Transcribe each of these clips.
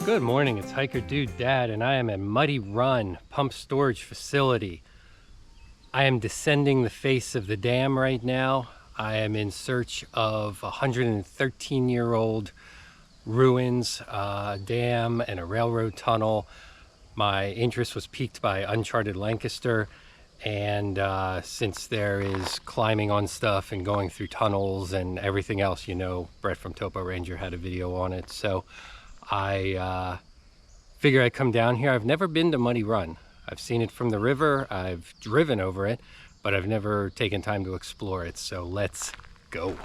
Good morning, it's Hiker Dude Dad, and I am at Muddy Run Pump Storage Facility. I am descending the face of the dam right now. I am in search of 113-year-old ruins, dam, and a railroad tunnel. My interest was piqued by Uncharted Lancaster, and since there is climbing on stuff and going through tunnels and everything else, you know, Brett from Topo Ranger had a video on it, so I figure I'd come down here. I've never been to Muddy Run. I've seen it from the river, I've driven over it, but I've never taken time to explore it, so let's go.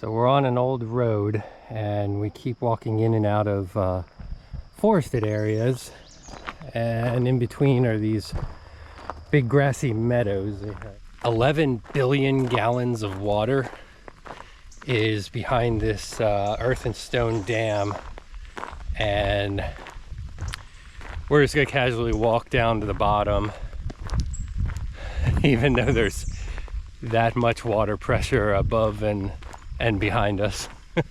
So we're on an old road and we keep walking in and out of forested areas, and in between are these big grassy meadows. 11 billion gallons of water is behind this earth and stone dam, and we're just gonna casually walk down to the bottom even though there's that much water pressure above and behind us. I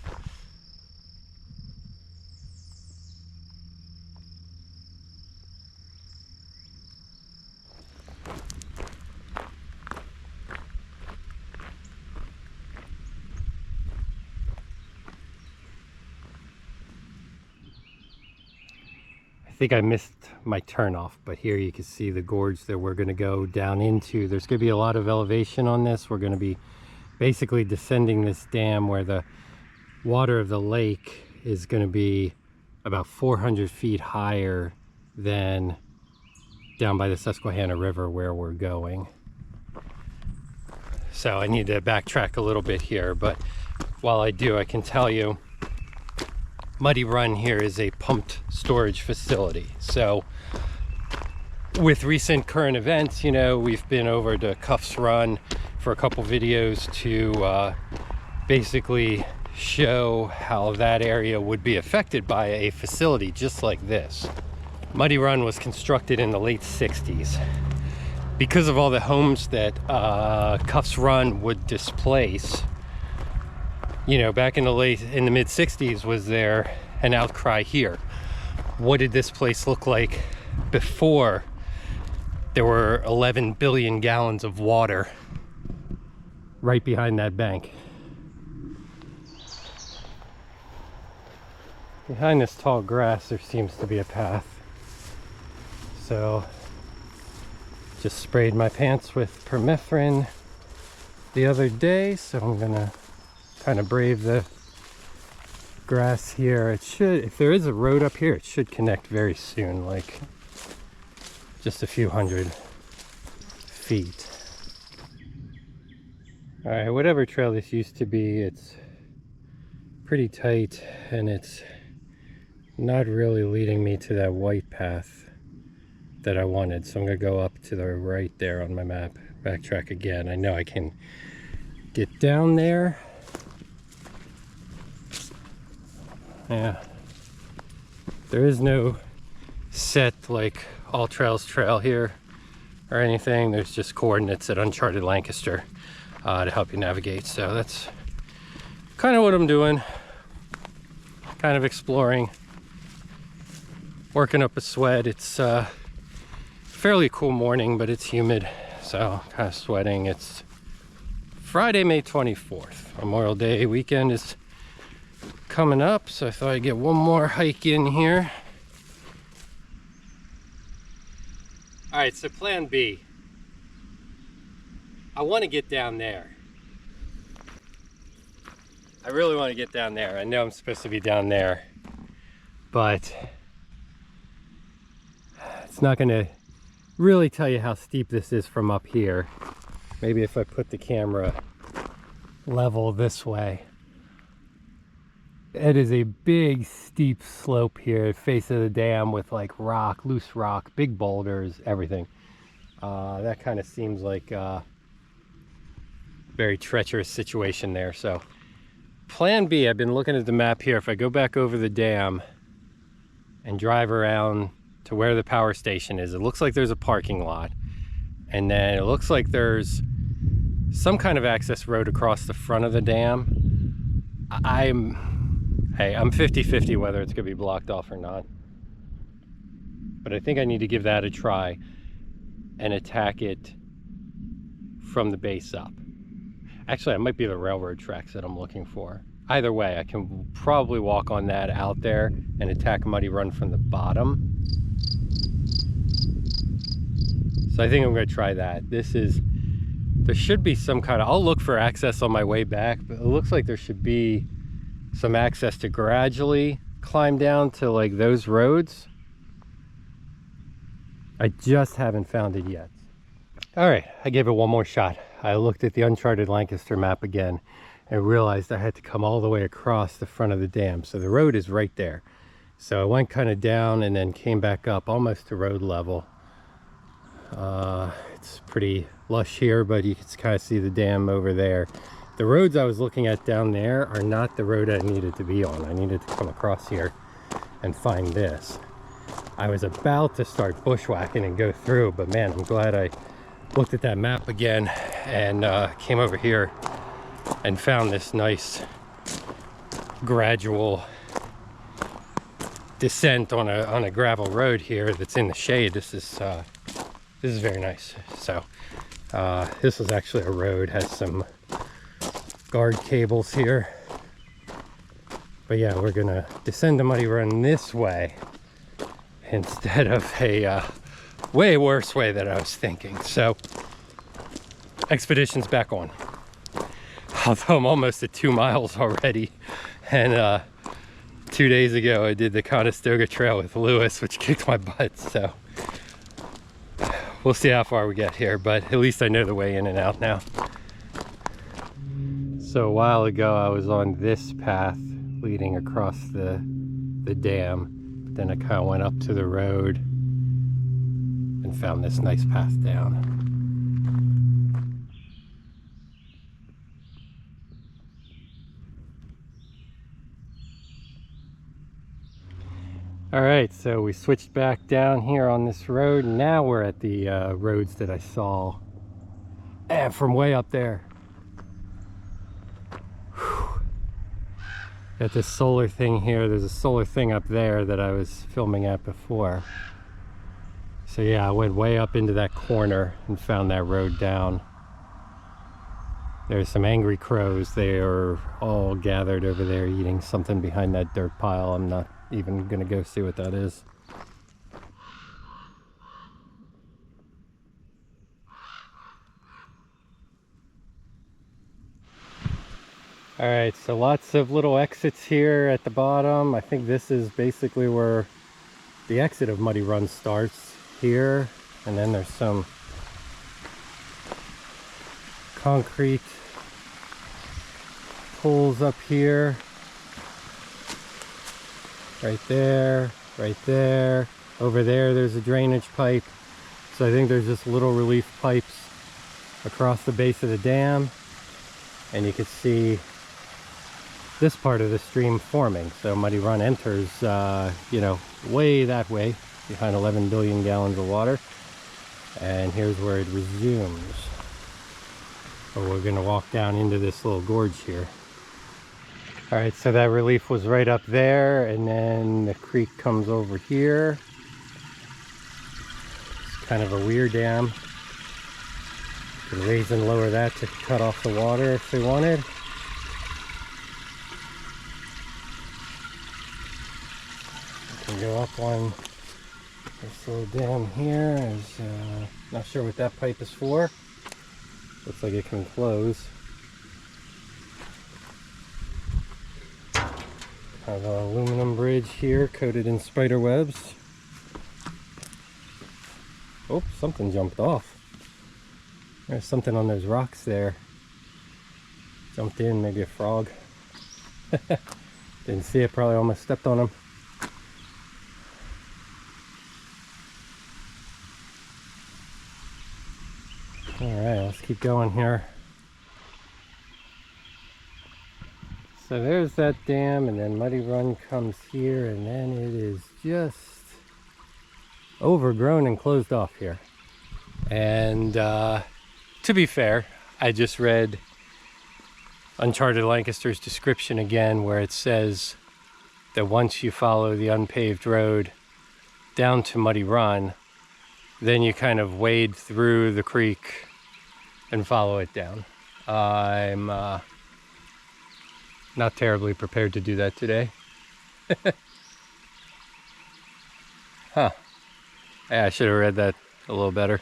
think I missed my turnoff, but here you can see the gorge that we're going to go down into. There's going to be a lot of elevation on this. We're going to be basically descending this dam where the water of the lake is going to be about 400 feet higher than down by the Susquehanna River where we're going. So I need to backtrack a little bit here, but while I do, I can tell you Muddy Run here is a pumped storage facility. So with recent current events, you know, we've been over to Cuffs Run for a couple videos to basically show how that area would be affected by a facility just like this. Muddy Run was constructed in the late 60s. Because of all the homes that Cuffs Run would displace, you know, back in the mid 60s, was there an outcry here? What did this place look like before there were 11 billion gallons of water right behind that bank? Behind this tall grass there seems to be a path, so just sprayed my pants with permethrin the other day, so I'm gonna kind of brave the grass here. It should, if there is a road up here, it should connect very soon, like just a few hundred feet. All right, whatever trail this used to be, it's pretty tight and it's not really leading me to that white path that I wanted. So I'm gonna go up to the right there on my map, backtrack again. I know I can get down there. Yeah, there is no set like All Trails Trail here or anything. There's just coordinates at Uncharted Lancaster to help you navigate. So that's kind of what I'm doing, kind of exploring, working up a sweat. It's a fairly cool morning, but it's humid, so kind of sweating. It's Friday, May 24th. Memorial Day weekend is coming up, so I thought I'd get one more hike in here. All right, so plan B. I want to get down there. I really want to get down there. I know I'm supposed to be down there, but it's not going to really tell you how steep this is from up here. Maybe if I put the camera level this way, It is a big steep slope here, face of the dam, with like rock, loose rock, big boulders, everything. That kind of seems like a very treacherous situation there. So plan B, I've been looking at the map here. If I go back over the dam and drive around to where the power station is, it looks like there's a parking lot. And then it looks like there's some kind of access road across the front of the dam. I'm 50-50 whether it's gonna be blocked off or not. But I think I need to give that a try and attack it from the base up. Actually, it might be the railroad tracks that I'm looking for. Either way, I can probably walk on that out there and attack Muddy Run from the bottom. So I think I'm gonna try that. There should be some kind of, I'll look for access on my way back, but it looks like there should be some access to gradually climb down to like those roads. I just haven't found it yet. All right, I gave it one more shot. I looked at the Uncharted Lancaster map again and realized I had to come all the way across the front of the dam. So the road is right there. So I went kind of down and then came back up almost to road level. It's pretty lush here, but you can kind of see the dam over there. The roads I was looking at down there are not the road I needed to be on. I needed to come across here and find this. I was about to start bushwhacking and go through, but man, I'm glad I looked at that map again and came over here and found this nice gradual descent on a gravel road here that's in the shade. This is very nice. So this was actually a road, has some guard cables here. But yeah, we're gonna descend the Muddy Run this way instead of a way worse way that I was thinking. So expedition's back on. Although I'm almost at 2 miles already, and 2 days ago I did the Conestoga Trail with Lewis, which kicked my butt. So we'll see how far we get here, but at least I know the way in and out now. So a while ago I was on this path leading across the dam, but then I kind of went up to the road and found this nice path down. All right, so we switched back down here on this road. Now we're at the roads that I saw from way up there. Whew. Got this solar thing here. There's a solar thing up there that I was filming at before. So yeah, I went way up into that corner and found that road down. There's some angry crows. They are all gathered over there eating something behind that dirt pile. I'm not even gonna go see what that is. All right, so lots of little exits here at the bottom. I think this is basically where the exit of Muddy Run starts here, and then there's some concrete poles up here. Right there, right there. Over there, there's a drainage pipe. So I think there's just little relief pipes across the base of the dam. And you can see this part of the stream forming. So Muddy Run enters, you know, way that way, behind 11 billion gallons of water. And here's where it resumes. But we're gonna walk down into this little gorge here. All right, so that relief was right up there, and then the creek comes over here. It's kind of a weird dam. You can raise and lower that to cut off the water if they wanted. You can go up on this little dam here. Not sure what that pipe is for. Looks like it can close. Have an aluminum bridge here coated in spider webs. Oh, something jumped off. There's something on those rocks there. Jumped in, maybe a frog. Didn't see it, probably almost stepped on him. Alright, let's keep going here. So there's that dam, and then Muddy Run comes here, and then it is just overgrown and closed off here. And to be fair, I just read Uncharted Lancaster's description again, where it says that once you follow the unpaved road down to Muddy Run, then you kind of wade through the creek and follow it down. I'm not terribly prepared to do that today. Huh. Yeah, I should have read that a little better.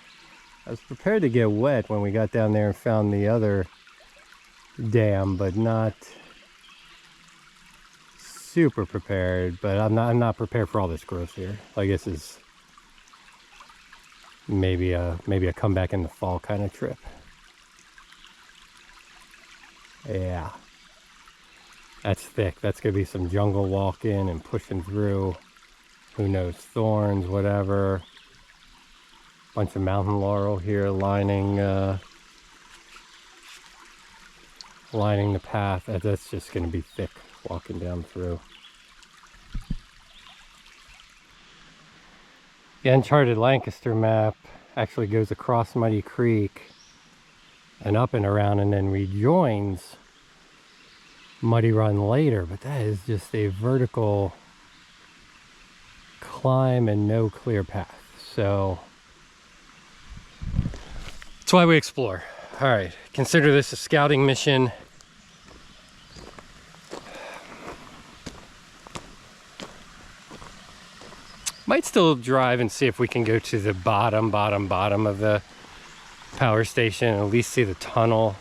I was prepared to get wet when we got down there and found the other dam, but not super prepared. But I'm not prepared for all this growth here. Like, this is maybe a comeback in the fall kind of trip. Yeah, that's thick. That's gonna be some jungle walking and pushing through. Who knows, thorns, whatever. Bunch of mountain laurel here lining the path. That's just gonna be thick walking down through. The Uncharted Lancaster map actually goes across Muddy Creek and up and around, and then rejoins Muddy Run later, but that is just a vertical climb and no clear path. So that's why we explore. All right, consider this a scouting mission. Might still drive and see if we can go to the bottom of the power station, and at least see the tunnel.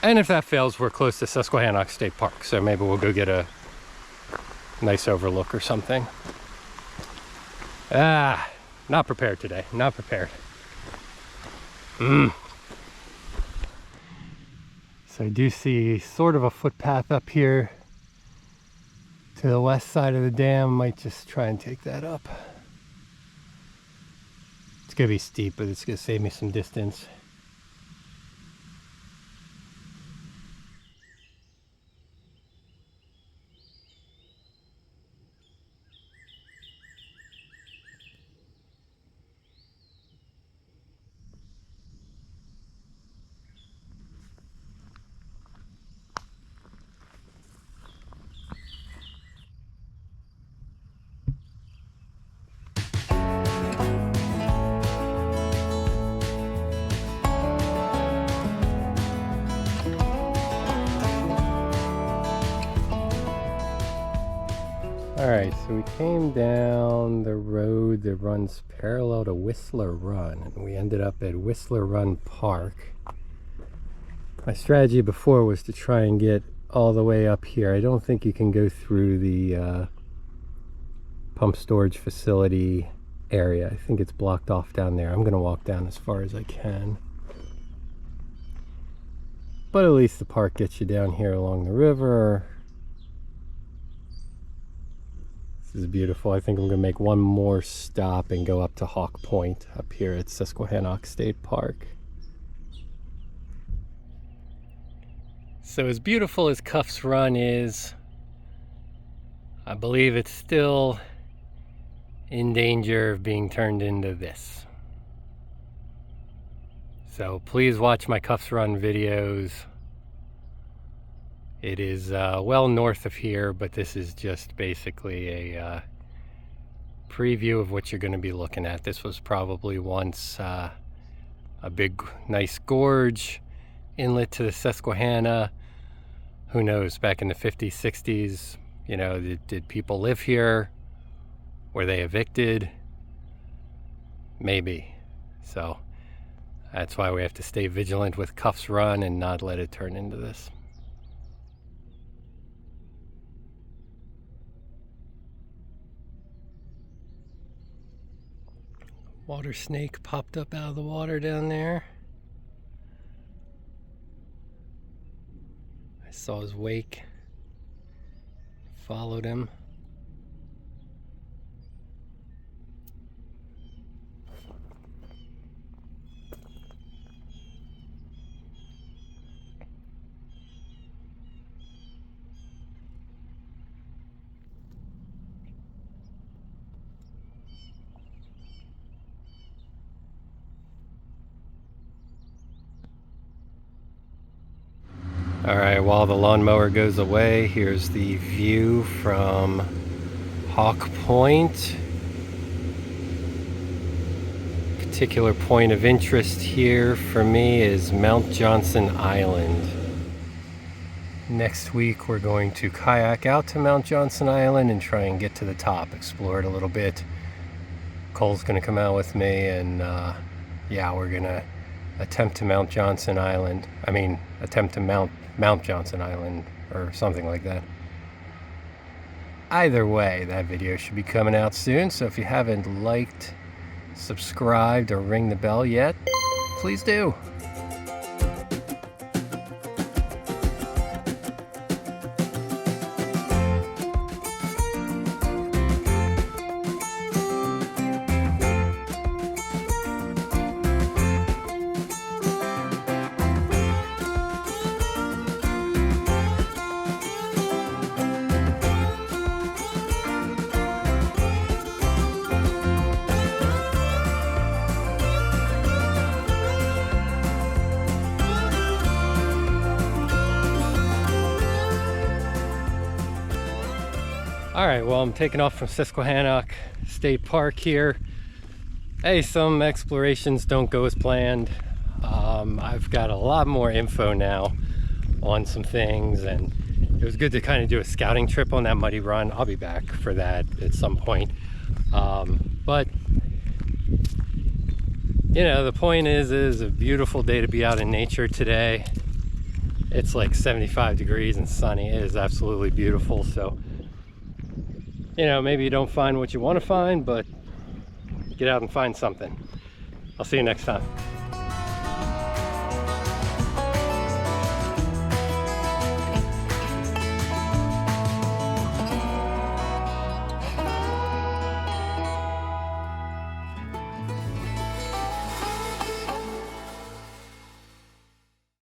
And if that fails, we're close to Susquehannock State Park, so maybe we'll go get a nice overlook or something. Not prepared today, not prepared. So I do see sort of a footpath up here to the west side of the dam. Might just try and take that up. It's gonna be steep, but it's gonna save me some distance. Alright, so we came down the road that runs parallel to Whistler Run, and we ended up at Whistler Run Park. My strategy before was to try and get all the way up here. I don't think you can go through the pump storage facility area. I think it's blocked off down there. I'm going to walk down as far as I can. But at least the park gets you down here along the river. This is beautiful. I think I'm going to make one more stop and go up to Hawk Point up here at Susquehannock State Park. So as beautiful as Cuffs Run is, I believe it's still in danger of being turned into this. So please watch my Cuffs Run videos. It is well north of here, but this is just basically a preview of what you're going to be looking at. This was probably once a big, nice gorge, inlet to the Susquehanna. Who knows, back in the 50s, 60s, you know, did people live here? Were they evicted? Maybe. So that's why we have to stay vigilant with Cuffs Run and not let it turn into this. Water snake popped up out of the water down there. I saw his wake, followed him. All right, while the lawnmower goes away, here's the view from Hawk Point. Particular point of interest here for me is Mount Johnson Island. Next week we're going to kayak out to Mount Johnson Island and try and get to the top, explore it a little bit. Cole's gonna come out with me, and yeah, we're gonna attempt to Mount Johnson Island. Attempt to Mount Johnson Island or something like that. Either way, that video should be coming out soon, so if you haven't liked, subscribed, or ring the bell yet, please do. All right, well, I'm taking off from Susquehannock State Park here. Hey, some explorations don't go as planned. I've got a lot more info now on some things, and it was good to kind of do a scouting trip on that muddy run. I'll be back for that at some point. But you know, the point is a beautiful day to be out in nature today. It's like 75 degrees and sunny. It is absolutely beautiful. So, you know, maybe you don't find what you want to find, but get out and find something. I'll see you next time.